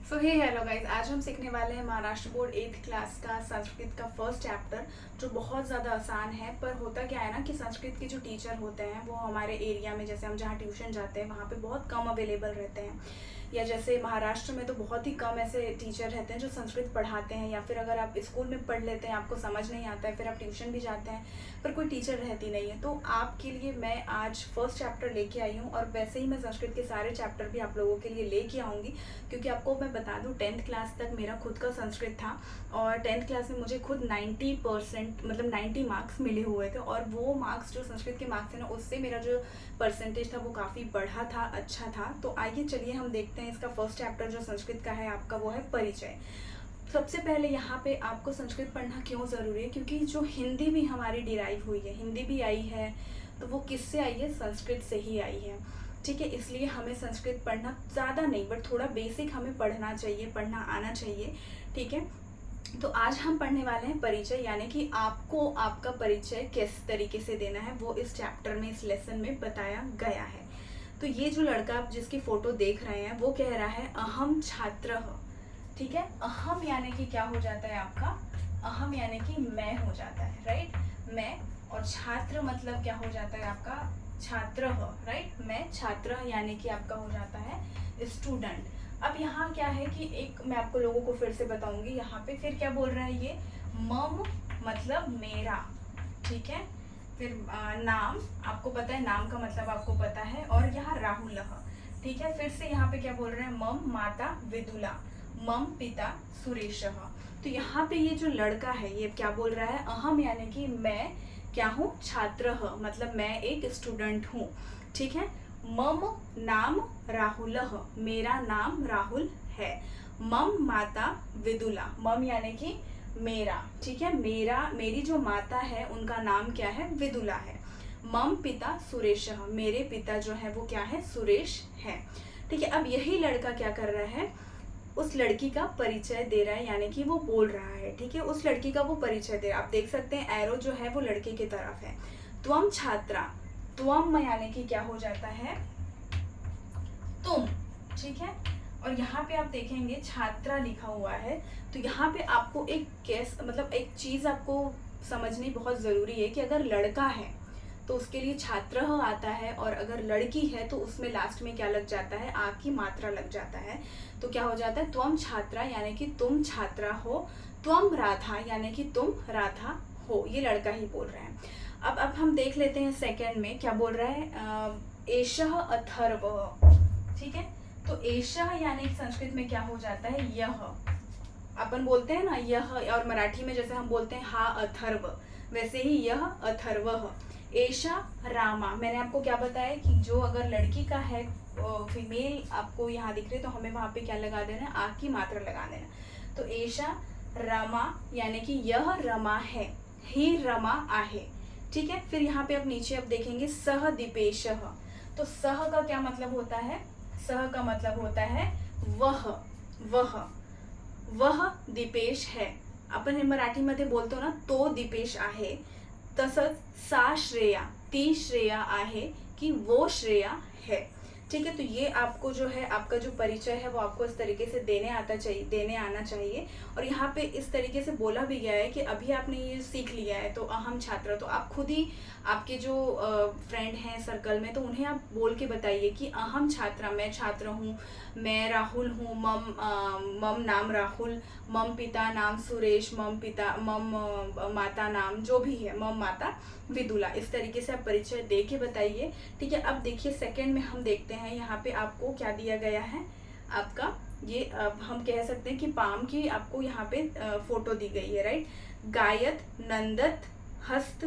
सो हे hello guys, आज हम सीखने वाले हैं महाराष्ट्र बोर्ड 8th क्लास का संस्कृत का फर्स्ट चैप्टर, जो बहुत ज़्यादा आसान है। पर होता क्या है ना कि संस्कृत के जो टीचर होते हैं वो हमारे एरिया में, जैसे हम जहाँ ट्यूशन जाते हैं वहाँ पे बहुत कम अवेलेबल रहते हैं, या जैसे महाराष्ट्र में तो बहुत ही कम ऐसे टीचर रहते हैं जो संस्कृत पढ़ाते हैं। या फिर अगर आप स्कूल में पढ़ लेते हैं, आपको समझ नहीं आता है, फिर आप ट्यूशन भी जाते हैं पर कोई टीचर रहती नहीं है। तो आपके लिए मैं आज फर्स्ट चैप्टर लेके आई हूँ, और वैसे ही मैं संस्कृत के सारे चैप्टर भी आप लोगों के लिए लेके आऊँगी, क्योंकि आपको मैं बता दूं 10th क्लास तक मेरा खुद का संस्कृत था, और 10th क्लास में मुझे खुद 90% मतलब 90 मार्क्स मिले हुए थे। और वो मार्क्स जो संस्कृत के मार्क्स थे ना, उससे मेरा जो परसेंटेज था वो काफ़ी बढ़ा था, अच्छा था। तो आइए चलिए हम देखते हैं इसका फर्स्ट चैप्टर जो संस्कृत का है आपका, वो है परिचय। सबसे पहले यहाँ पे आपको संस्कृत पढ़ना क्यों ज़रूरी है, क्योंकि जो हिंदी भी हमारी डिराइव हुई है, हिंदी भी आई है, तो वो किससे आई है? संस्कृत से ही आई है। ठीक है, इसलिए हमें संस्कृत पढ़ना ज़्यादा नहीं बट थोड़ा बेसिक हमें पढ़ना चाहिए, पढ़ना आना चाहिए। ठीक है, तो आज हम पढ़ने वाले हैं परिचय, यानी कि आपको आपका परिचय किस तरीके से देना है वो इस चैप्टर में, इस लेसन में बताया गया है। तो ये जो लड़का आप जिसकी फोटो देख रहे हैं वो कह रहा है अहम छात्र। ठीक है, अहम यानी कि क्या हो जाता है आपका? अहम यानी कि मैं हो जाता है, राइट, मैं। और छात्र मतलब क्या हो जाता है आपका? छात्र, राइट, मैं छात्र यानी कि आपका हो जाता है स्टूडेंट। अब यहाँ क्या है कि एक मैं आपको लोगों को फिर से बताऊंगी, यहाँ पे फिर क्या बोल रहा है ये? मम मतलब मेरा। ठीक है, फिर नाम, आपको पता है नाम का मतलब आपको पता है, और यहाँ राहुल। ठीक है, फिर से यहाँ पे क्या बोल रहे हैं? मम माता विदुला, मम पिता सुरेश। तो यहाँ पे ये जो लड़का है ये क्या बोल रहा है? अहम यानी कि मैं क्या हूँ? छात्र, मतलब मैं एक स्टूडेंट हूँ। ठीक है, मम नाम राहुल, मेरा नाम राहुल है। मम माता विदुला, मम यानी कि मेरा। ठीक है, मेरी जो माता है उनका नाम क्या है? विदुला है। मम पिता सुरेश, मेरे पिता जो है वो क्या है? सुरेश है। ठीक है, अब यही लड़का क्या कर रहा है? उस लड़की का परिचय दे रहा है, यानी कि वो बोल रहा है। ठीक है, उस लड़की का वो परिचय दे रहा है। आप देख सकते हैं एरो जो है वो लड़के की तरफ है। त्वम छात्रा, त्वम यानी कि क्या हो जाता है? तुम। ठीक है, और यहाँ पे आप देखेंगे छात्रा लिखा हुआ है, तो यहाँ पे आपको एक केस मतलब एक चीज आपको समझनी बहुत जरूरी है कि अगर लड़का है तो उसके लिए छात्र आता है, और अगर लड़की है तो उसमें लास्ट में क्या लग जाता है? आ की मात्रा लग जाता है। तो क्या हो जाता है? त्वम छात्रा यानी कि तुम छात्रा हो, त्वम राधा यानी कि तुम राधा हो। ये लड़का ही बोल रहा है। अब हम देख लेते हैं सेकंड में क्या बोल रहा है? एषः अथर्व। ठीक है, तो एषः यानी संस्कृत में क्या हो जाता है? यह। अपन बोलते हैं ना यह, और मराठी में जैसे हम बोलते हैं हा अथर्व, वैसे ही यह अथर्व। एषा रामा, मैंने आपको क्या बताया कि जो अगर लड़की का है फीमेल आपको यहाँ दिख रही है, तो हमें वहां पे क्या लगा देना है? आ की मात्रा लगा देना। तो एषा रमा यानी कि यह रमा है, ही रमा आहे। ठीक है, फिर यहाँ पे आप नीचे आप देखेंगे सह दीपेश। तो सह का क्या मतलब होता है? सह का मतलब होता है वह, वह, वह दीपेश है। आपण मराठी मध्ये बोलतो ना तो दीपेश आहे, तसंच सा श्रेया, ती श्रेया आहे कि वो श्रेया है। ठीक है, तो ये आपको जो है आपका जो परिचय है वो आपको इस तरीके से देने आना चाहिए। और यहाँ पे इस तरीके से बोला भी गया है कि अभी आपने ये सीख लिया है तो अहम छात्र, तो आप खुद ही आपके जो फ्रेंड हैं सर्कल में, तो उन्हें आप बोल के बताइए कि अहम छात्रा, मैं छात्र हूँ, मैं राहुल हूँ, मम नाम राहुल, मम पिता नाम सुरेश, मम पिता मम माता नाम जो भी है मम माता विदुला। इस तरीके से आप परिचय दे के बताइए। ठीक है, अब देखिए सेकंड में हम देखते हैं यहाँ पे आपको क्या दिया गया है आपका। ये अब हम कह सकते हैं कि पाम की आपको यहाँ पे फोटो दी गई है, राइट। गायत नंदत हस्त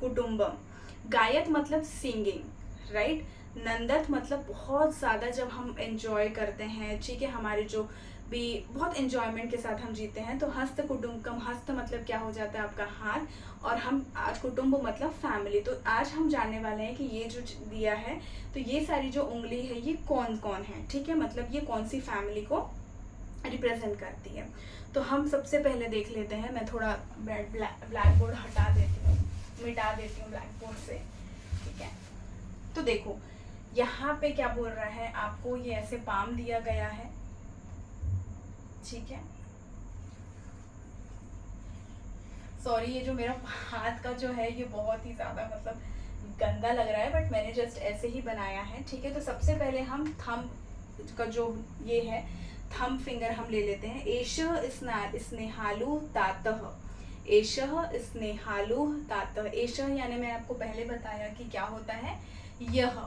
कुटुंबम। गायत मतलब सिंगिंग, राइट। नंदत मतलब बहुत ज़्यादा जब हम एंजॉय करते हैं, ठीक है, हमारे जो भी बहुत एंजॉयमेंट के साथ हम जीते हैं। तो हस्त कुटुंबकम, हस्त मतलब क्या हो जाता है आपका? हाथ, और हम आज कुटुंब मतलब फैमिली। तो आज हम जानने वाले हैं कि ये जो दिया है, तो ये सारी जो उंगली है ये कौन कौन है, ठीक है, मतलब ये कौन सी फैमिली को रिप्रेजेंट करती है। तो हम सबसे पहले देख लेते हैं, मैं थोड़ा ब्लैक बोर्ड हटा देती हूँ, मिटा देती हूँ ब्लैक बोर्ड से। ठीक है, तो देखो यहाँ पे क्या बोल रहा है आपको, ये ऐसे पाम दिया गया है, ठीक है। सॉरी, ये जो मेरा हाथ का जो है ये बहुत ही ज़्यादा मतलब गंदा लग रहा है, बट मैंने जस्ट ऐसे ही बनाया है। ठीक है, तो सबसे पहले हम थंब का जो ये है थंब फिंगर हम ले लेते हैं। एषः स्नेहालु तातः, एषः स्नेहालु तातः। एषः यानी मैं आपको पहले बताया कि क्या होता है, यह।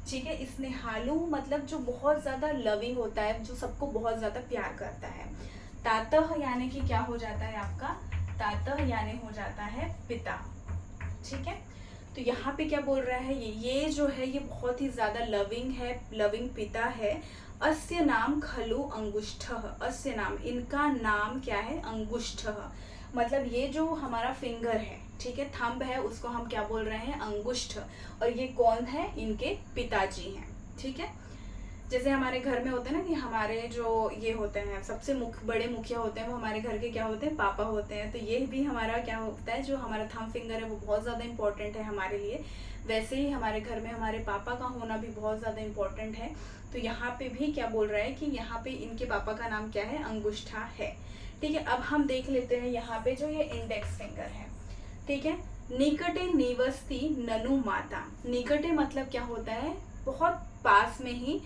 ठीक है, स्नेहालु मतलब जो बहुत ज़्यादा लविंग होता है, जो सबको बहुत ज़्यादा प्यार करता है। तातः यानी कि क्या हो जाता है आपका, तातः यानी हो जाता है पिता। ठीक है, तो यहाँ पे क्या बोल रहा है, ये जो है ये बहुत ही ज़्यादा लविंग है, लविंग पिता है। अस्य नाम खलु अंगुष्ठः, अस्य नाम, इनका नाम क्या है, अंगुष्ठः। मतलब ये जो हमारा फिंगर है, ठीक है, थंब है, उसको हम क्या बोल रहे हैं, अंगुष्ठ। और ये कौन है, इनके पिताजी हैं। ठीक है, जैसे हमारे घर में होते हैं ना कि हमारे जो ये होते हैं सबसे बड़े मुखिया होते हैं, वो हमारे घर के क्या होते हैं, पापा होते हैं। तो ये भी हमारा क्या होता है, जो हमारा थंब फिंगर है वो बहुत ज़्यादा इंपॉर्टेंट है हमारे लिए। वैसे ही हमारे घर में हमारे पापा का होना भी बहुत ज़्यादा इंपॉर्टेंट है। तो यहाँ पे भी क्या बोल रहा है कि यहाँ पे इनके पापा का नाम क्या है, अंगुष्ठा है। ठीक है, अब हम देख लेते हैं यहाँ पे जो ये इंडेक्स फिंगर है। ठीक है, निकटे निवस्ति ननु माता। निकटे मतलब क्या होता है, बहुत पास में ही।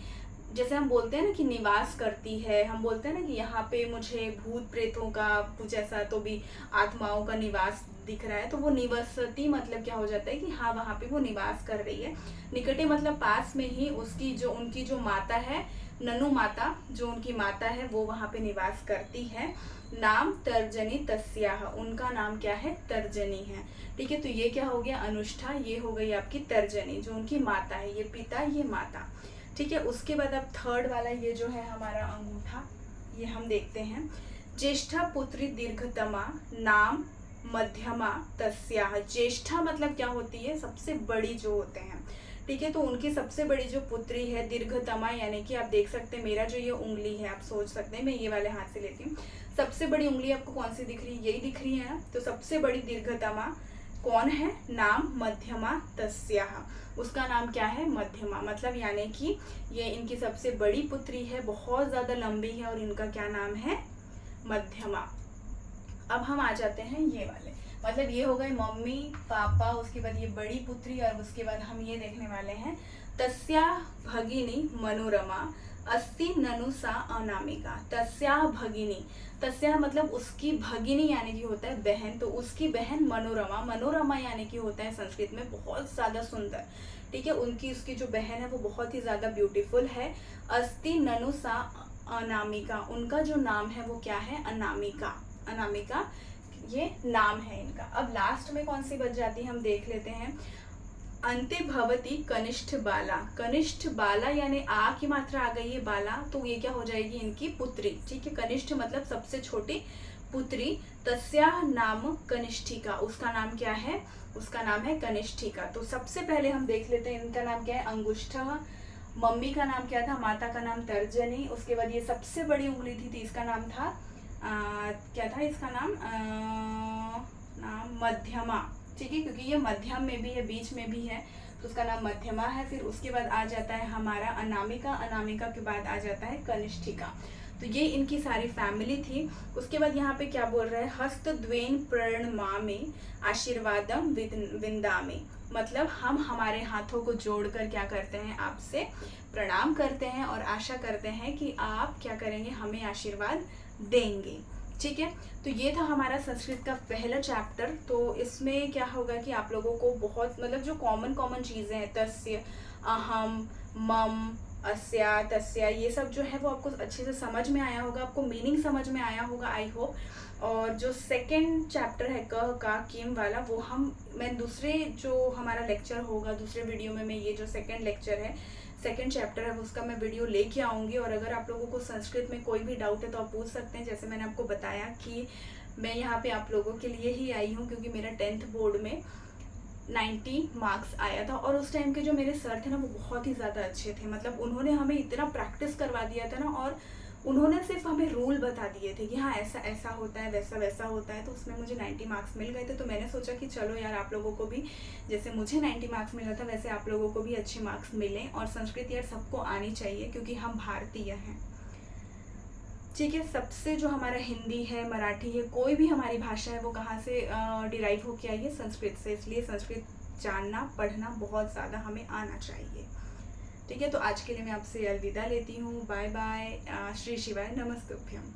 जैसे हम बोलते हैं ना कि निवास करती है, हम बोलते हैं ना कि यहाँ पे मुझे भूत प्रेतों का कुछ ऐसा तो भी आत्माओं का निवास दिख रहा है, तो वो निवसती मतलब क्या हो जाता है कि हाँ वहाँ पे वो निवास कर रही है। निकटे मतलब पास में ही, उसकी जो उनकी जो माता है, ननु माता जो उनकी माता है, वो वहाँ पे निवास करती है। नाम तर्जनी तस्याह, उनका नाम क्या है, तर्जनी है। ठीक है, तो ये क्या हो गया, अनुष्ठा, ये हो गई आपकी तर्जनी जो उनकी माता है, ये पिता ये माता। ठीक है, उसके बाद अब थर्ड वाला ये जो है हमारा अंगूठा, ये हम देखते हैं। ज्येष्ठा पुत्री दीर्घतमा, नाम मध्यमा तस्याह। ज्येष्ठा मतलब क्या होती है, सबसे बड़ी जो होते हैं। ठीक है, तो उनकी सबसे बड़ी जो पुत्री है दीर्घतमा, यानी कि आप देख सकते हैं मेरा जो ये उंगली है, आप सोच सकते हैं मैं ये वाले हाथ से लेती हूँ। सबसे बड़ी उंगली आपको कौन सी दिख रही है, यही दिख रही है ना। तो सबसे बड़ी दीर्घतमा कौन है, नाम मध्यमा तस्याह, उसका नाम क्या है, मध्यमा। मतलब यानी कि ये इनकी सबसे बड़ी पुत्री है, बहुत ज़्यादा लंबी है, और इनका क्या नाम है, मध्यमा। अब हम आ जाते हैं ये वाले, मतलब ये हो गए मम्मी पापा, उसके बाद ये बड़ी पुत्री, और उसके बाद हम ये देखने वाले हैं तस्याः भगिनी मनोरमा अस्ति ननु सा अनामिका। तस्याः भगिनी, तस्याः मतलब उसकी, भगिनी यानी कि होता है बहन, तो उसकी बहन मनोरमा, मनोरमा यानी कि होता है संस्कृत में बहुत ज़्यादा सुंदर। ठीक है, उसकी जो बहन है वो बहुत ही ज़्यादा ब्यूटीफुल है। अस्ति ननु सा अनामिका, उनका जो नाम है वो क्या है, अनामिका। अनामिका ये नाम है इनका। अब लास्ट में कौन सी बच जाती है हम देख लेते हैं। अंते भवती कनिष्ठ बाला, कनिष्ठ बाला यानी आ की मात्रा आ गई है, बाला, तो ये क्या हो जाएगी, इनकी पुत्री। ठीक है, कनिष्ठ मतलब सबसे छोटी पुत्री। तस्याः नाम कनिष्ठिका, उसका नाम क्या है, उसका नाम है कनिष्ठिका। तो सबसे पहले हम देख लेते हैं इनका नाम क्या है, अंगुष्ठः। मम्मी का नाम क्या था, माता का नाम तर्जनी। उसके बाद ये सबसे बड़ी उंगली थी, इसका नाम था क्या था इसका नाम, नाम मध्यमा। ठीक है, क्योंकि ये मध्यम में भी है, बीच में भी है, तो उसका नाम मध्यमा है। फिर उसके बाद आ जाता है हमारा अनामिका, अनामिका के बाद आ जाता है कनिष्ठिका। तो ये इनकी सारी फैमिली थी। उसके बाद यहाँ पे क्या बोल रहा है, हस्त द्वेन प्रणमामि आशीर्वादम विंदामि, मतलब हम हमारे हाथों को जोड़कर क्या करते हैं, आपसे प्रणाम करते हैं और आशा करते हैं कि आप क्या करेंगे, हमें आशीर्वाद देंगे। ठीक है, तो ये था हमारा संस्कृत का पहला चैप्टर। तो इसमें क्या होगा कि आप लोगों को बहुत मतलब जो कॉमन चीज़ें हैं, तस्य, अहम, मम, अस्या, तस्या, ये सब जो है वो आपको अच्छे से समझ में आया होगा, आपको मीनिंग समझ में आया होगा, आई होप। और जो सेकंड चैप्टर है क का किम वाला, वो मैं दूसरे जो हमारा लेक्चर होगा, दूसरे वीडियो में मैं ये जो सेकंड लेक्चर है, सेकंड चैप्टर है, उसका मैं वीडियो लेके आऊँगी। और अगर आप लोगों को संस्कृत में कोई भी डाउट है तो आप पूछ सकते हैं। जैसे मैंने आपको बताया कि मैं यहाँ पे आप लोगों के लिए ही आई हूँ, क्योंकि मेरा 10th बोर्ड में 90 मार्क्स आया था, और उस टाइम के जो मेरे सर थे ना वो बहुत ही ज़्यादा अच्छे थे। मतलब उन्होंने हमें इतना प्रैक्टिस करवा दिया था ना, और उन्होंने सिर्फ हमें रूल बता दिए थे कि हाँ ऐसा ऐसा होता है, वैसा वैसा होता है। तो उसमें मुझे 90 मार्क्स मिल गए थे। तो मैंने सोचा कि चलो यार, आप लोगों को भी जैसे मुझे 90 मार्क्स मिला था वैसे आप लोगों को भी अच्छे मार्क्स मिलें। और संस्कृत यार सबको आनी चाहिए, क्योंकि हम भारतीय हैं। ठीक है, सबसे जो हमारा हिंदी है, मराठी है, कोई भी हमारी भाषा है वो कहाँ से डिराइव होके आई है? संस्कृत से। इसलिए संस्कृत जानना, पढ़ना बहुत ज़्यादा हमें आना चाहिए। ठीक है, तो आज के लिए मैं आपसे अलविदा लेती हूँ। Bye bye. श्री शिवाय नमस्तुभ्यम।